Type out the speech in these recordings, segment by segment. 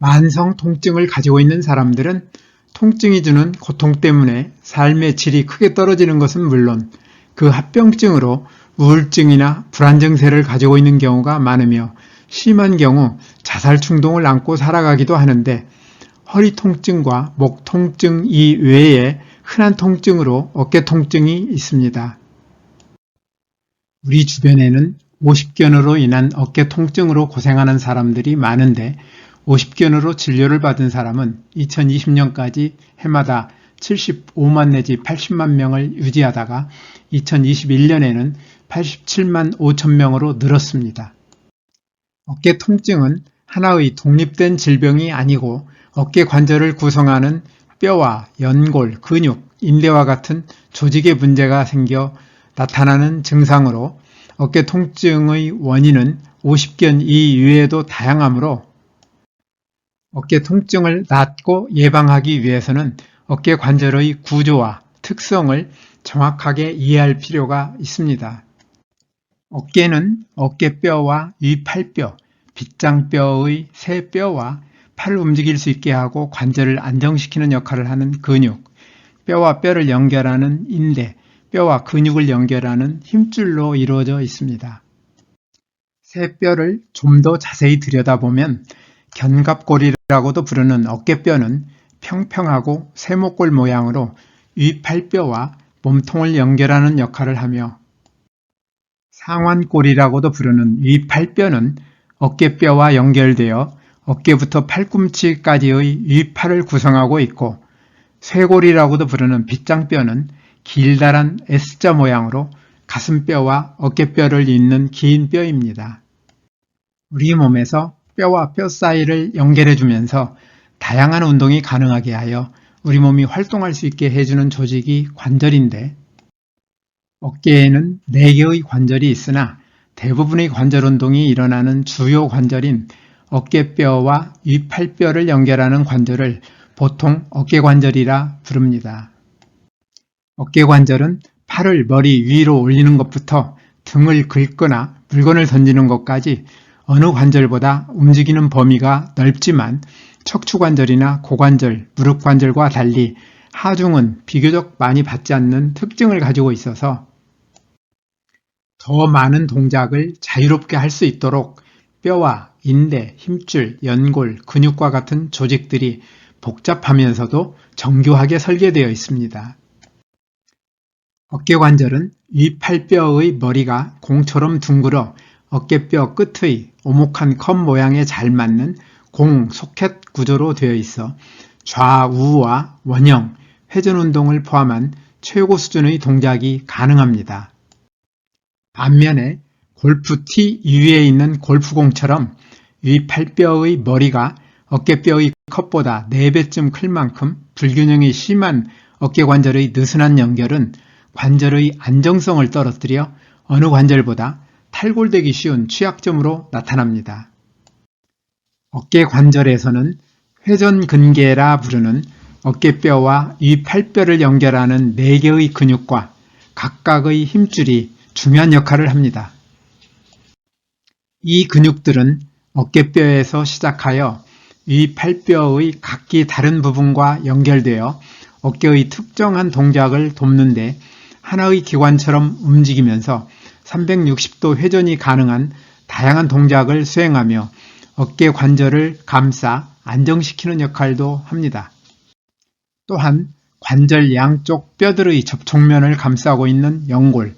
만성 통증을 가지고 있는 사람들은 통증이 주는 고통 때문에 삶의 질이 크게 떨어지는 것은 물론 그 합병증으로 우울증이나 불안 증세를 가지고 있는 경우가 많으며 심한 경우 자살 충동을 안고 살아가기도 하는데 허리 통증과 목 통증 이외에 흔한 통증으로 어깨 통증이 있습니다. 우리 주변에는 오십견으로 인한 어깨 통증으로 고생하는 사람들이 많은데 오십견으로 진료를 받은 사람은 2020년까지 해마다 75만 내지 80만 명을 유지하다가 2021년에는 87만 5천 명으로 늘었습니다. 어깨 통증은 하나의 독립된 질병이 아니고 어깨 관절을 구성하는 뼈와 연골, 근육, 인대와 같은 조직에 문제가 생겨 나타나는 증상으로 어깨 통증의 원인은 오십견 이외에도 다양하므로 어깨 통증을 낫고 예방하기 위해서는 어깨 관절의 구조와 특성을 정확하게 이해할 필요가 있습니다. 어깨는 어깨뼈와 위팔뼈, 빗장뼈의 세 뼈와 팔을 움직일 수 있게 하고 관절을 안정시키는 역할을 하는 근육, 뼈와 뼈를 연결하는 인대, 뼈와 근육을 연결하는 힘줄로 이루어져 있습니다. 세 뼈를 좀 더 자세히 들여다보면 견갑골이라고도 부르는 어깨뼈는 평평하고 세모골 모양으로 위팔뼈와 몸통을 연결하는 역할을 하며 상완골이라고도 부르는 위팔뼈는 어깨뼈와 연결되어 어깨부터 팔꿈치까지의 위팔을 구성하고 있고 쇄골이라고도 부르는 빗장뼈는 길다란 S자 모양으로 가슴뼈와 어깨뼈를 잇는 긴 뼈입니다. 우리 몸에서 뼈와 뼈 사이를 연결해주면서 다양한 운동이 가능하게 하여 우리 몸이 활동할 수 있게 해주는 조직이 관절인데 어깨에는 4개의 관절이 있으나 대부분의 관절 운동이 일어나는 주요 관절인 어깨뼈와 위팔뼈를 연결하는 관절을 보통 어깨관절이라 부릅니다. 어깨관절은 팔을 머리 위로 올리는 것부터 등을 긁거나 물건을 던지는 것까지 어느 관절보다 움직이는 범위가 넓지만 척추관절이나 고관절, 무릎관절과 달리 하중은 비교적 많이 받지 않는 특징을 가지고 있어서 더 많은 동작을 자유롭게 할 수 있도록 뼈와 인대, 힘줄, 연골, 근육과 같은 조직들이 복잡하면서도 정교하게 설계되어 있습니다. 어깨관절은 위팔뼈의 머리가 공처럼 둥글어 어깨뼈 끝의 오목한 컵 모양에 잘 맞는 공, 소켓 구조로 되어 있어 좌우와 원형, 회전 운동을 포함한 최고 수준의 동작이 가능합니다. 반면에 골프 티 위에 있는 골프공처럼 위팔뼈의 머리가 어깨뼈의 컵보다 4배쯤 클 만큼 불균형이 심한 어깨관절의 느슨한 연결은 관절의 안정성을 떨어뜨려 어느 관절보다 탈골되기 쉬운 취약점으로 나타납니다. 어깨관절에서는 회전근개라 부르는 어깨뼈와 위팔뼈를 연결하는 4개의 근육과 각각의 힘줄이 중요한 역할을 합니다. 이 근육들은 어깨뼈에서 시작하여 위팔뼈의 각기 다른 부분과 연결되어 어깨의 특정한 동작을 돕는데 하나의 기관처럼 움직이면서 360도 회전이 가능한 다양한 동작을 수행하며 어깨 관절을 감싸 안정시키는 역할도 합니다. 또한 관절 양쪽 뼈들의 접촉면을 감싸고 있는 연골,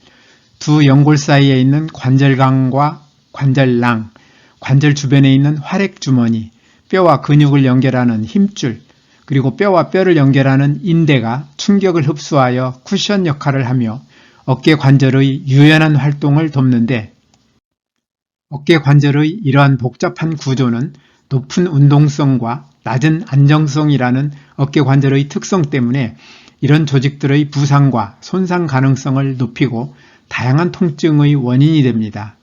두 연골 사이에 있는 관절강과 관절낭, 관절 주변에 있는 활액주머니, 뼈와 근육을 연결하는 힘줄, 그리고 뼈와 뼈를 연결하는 인대가 충격을 흡수하여 쿠션 역할을 하며 어깨 관절의 유연한 활동을 돕는데 어깨 관절의 이러한 복잡한 구조는 높은 운동성과 낮은 안정성이라는 어깨 관절의 특성 때문에 이런 조직들의 부상과 손상 가능성을 높이고 다양한 통증의 원인이 됩니다.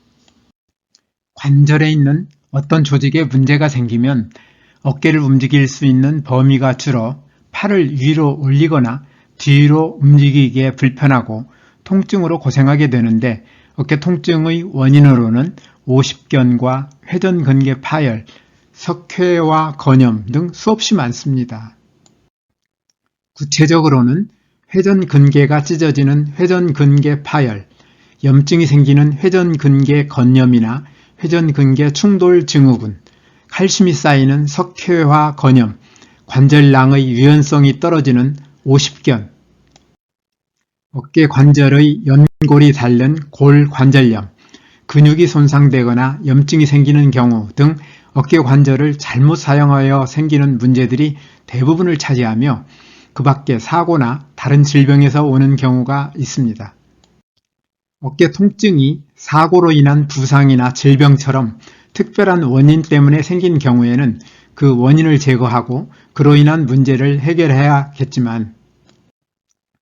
관절에 있는 어떤 조직에 문제가 생기면 어깨를 움직일 수 있는 범위가 줄어 팔을 위로 올리거나 뒤로 움직이기에 불편하고 통증으로 고생하게 되는데 어깨 통증의 원인으로는 오십견과 회전근개 파열, 석회와 건염 등 수없이 많습니다. 구체적으로는 회전근개가 찢어지는 회전근개 파열, 염증이 생기는 회전근개 건염이나 회전근개 충돌 증후군, 칼슘이 쌓이는 석회화 건염, 관절낭의 유연성이 떨어지는 오십견, 어깨 관절의 연골이 닳는 골관절염, 근육이 손상되거나 염증이 생기는 경우 등 어깨 관절을 잘못 사용하여 생기는 문제들이 대부분을 차지하며 그 밖에 사고나 다른 질병에서 오는 경우가 있습니다. 어깨 통증이 사고로 인한 부상이나 질병처럼 특별한 원인 때문에 생긴 경우에는 그 원인을 제거하고 그로 인한 문제를 해결해야겠지만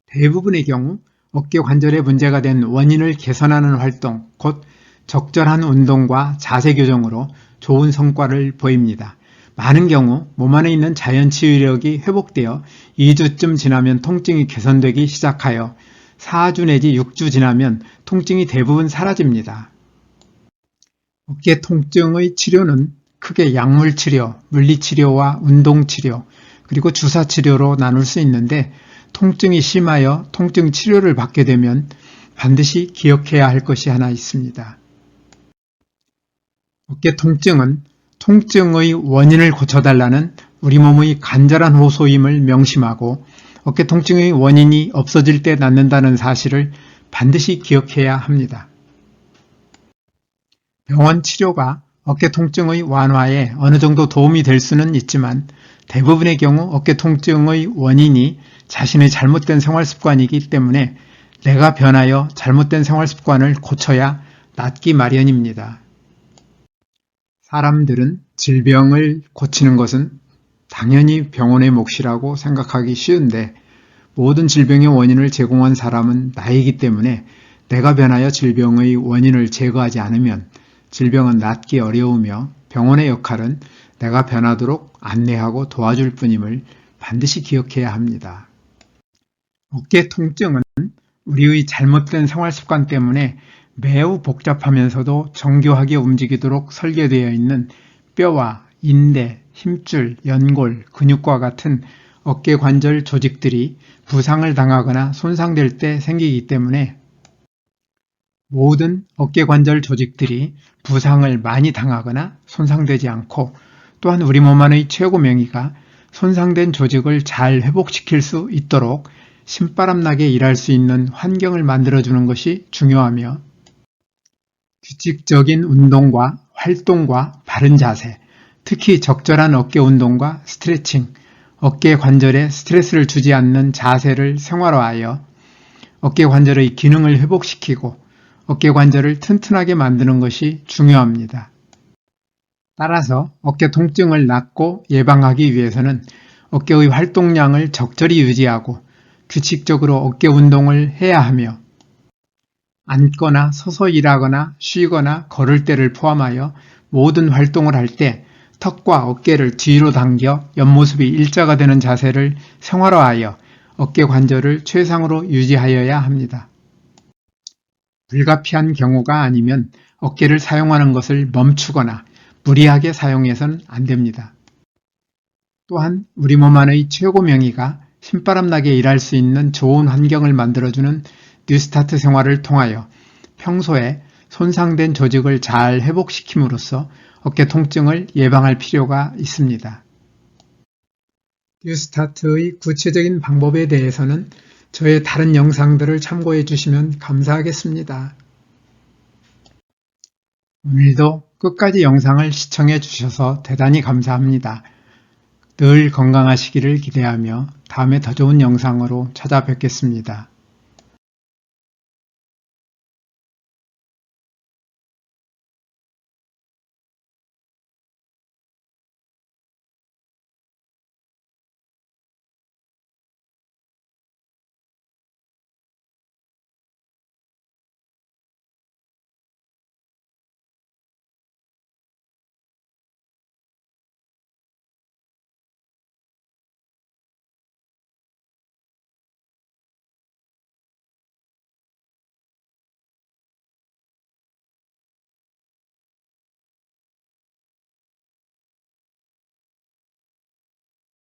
대부분의 경우 어깨 관절에 문제가 된 원인을 개선하는 활동, 곧 적절한 운동과 자세 교정으로 좋은 성과를 보입니다. 많은 경우 몸 안에 있는 자연 치유력이 회복되어 2주쯤 지나면 통증이 개선되기 시작하여 4주 내지 6주 지나면 통증이 대부분 사라집니다. 어깨 통증의 치료는 크게 약물치료, 물리치료와 운동치료, 그리고 주사치료로 나눌 수 있는데 통증이 심하여 통증 치료를 받게 되면 반드시 기억해야 할 것이 하나 있습니다. 어깨 통증은 통증의 원인을 고쳐달라는 우리 몸의 간절한 호소임을 명심하고 어깨 통증의 원인이 없어질 때 낫는다는 사실을 반드시 기억해야 합니다. 병원 치료가 어깨 통증의 완화에 어느 정도 도움이 될 수는 있지만 대부분의 경우 어깨 통증의 원인이 자신의 잘못된 생활습관이기 때문에 내가 변하여 잘못된 생활습관을 고쳐야 낫기 마련입니다. 사람들은 질병을 고치는 것은 당연히 병원의 몫이라고 생각하기 쉬운데 모든 질병의 원인을 제공한 사람은 나이기 때문에 내가 변하여 질병의 원인을 제거하지 않으면 질병은 낫기 어려우며 병원의 역할은 내가 변하도록 안내하고 도와줄 뿐임을 반드시 기억해야 합니다. 어깨 통증은 우리의 잘못된 생활습관 때문에 매우 복잡하면서도 정교하게 움직이도록 설계되어 있는 뼈와 인대, 힘줄, 연골, 근육과 같은 어깨 관절 조직들이 부상을 당하거나 손상될 때 생기기 때문에 모든 어깨 관절 조직들이 부상을 많이 당하거나 손상되지 않고 또한 우리 몸 안의 최고 명의가 손상된 조직을 잘 회복시킬 수 있도록 신바람나게 일할 수 있는 환경을 만들어주는 것이 중요하며 규칙적인 운동과 활동과 바른 자세, 특히 적절한 어깨 운동과 스트레칭, 어깨 관절에 스트레스를 주지 않는 자세를 생활화하여 어깨 관절의 기능을 회복시키고 어깨 관절을 튼튼하게 만드는 것이 중요합니다. 따라서 어깨 통증을 낫고 예방하기 위해서는 어깨의 활동량을 적절히 유지하고 규칙적으로 어깨 운동을 해야 하며 앉거나 서서 일하거나 쉬거나 걸을 때를 포함하여 모든 활동을 할 때 턱과 어깨를 뒤로 당겨 옆모습이 일자가 되는 자세를 생활화하여 어깨 관절을 최상으로 유지하여야 합니다. 불가피한 경우가 아니면 어깨를 사용하는 것을 멈추거나 무리하게 사용해서는 안 됩니다. 또한 우리 몸 안의 최고 명의가 신바람나게 일할 수 있는 좋은 환경을 만들어주는 뉴스타트 생활을 통하여 평소에 손상된 조직을 잘 회복시킴으로써 어깨 통증을 예방할 필요가 있습니다. 뉴스타트의 구체적인 방법에 대해서는 저의 다른 영상들을 참고해 주시면 감사하겠습니다. 오늘도 끝까지 영상을 시청해 주셔서 대단히 감사합니다. 늘 건강하시기를 기대하며 다음에 더 좋은 영상으로 찾아뵙겠습니다.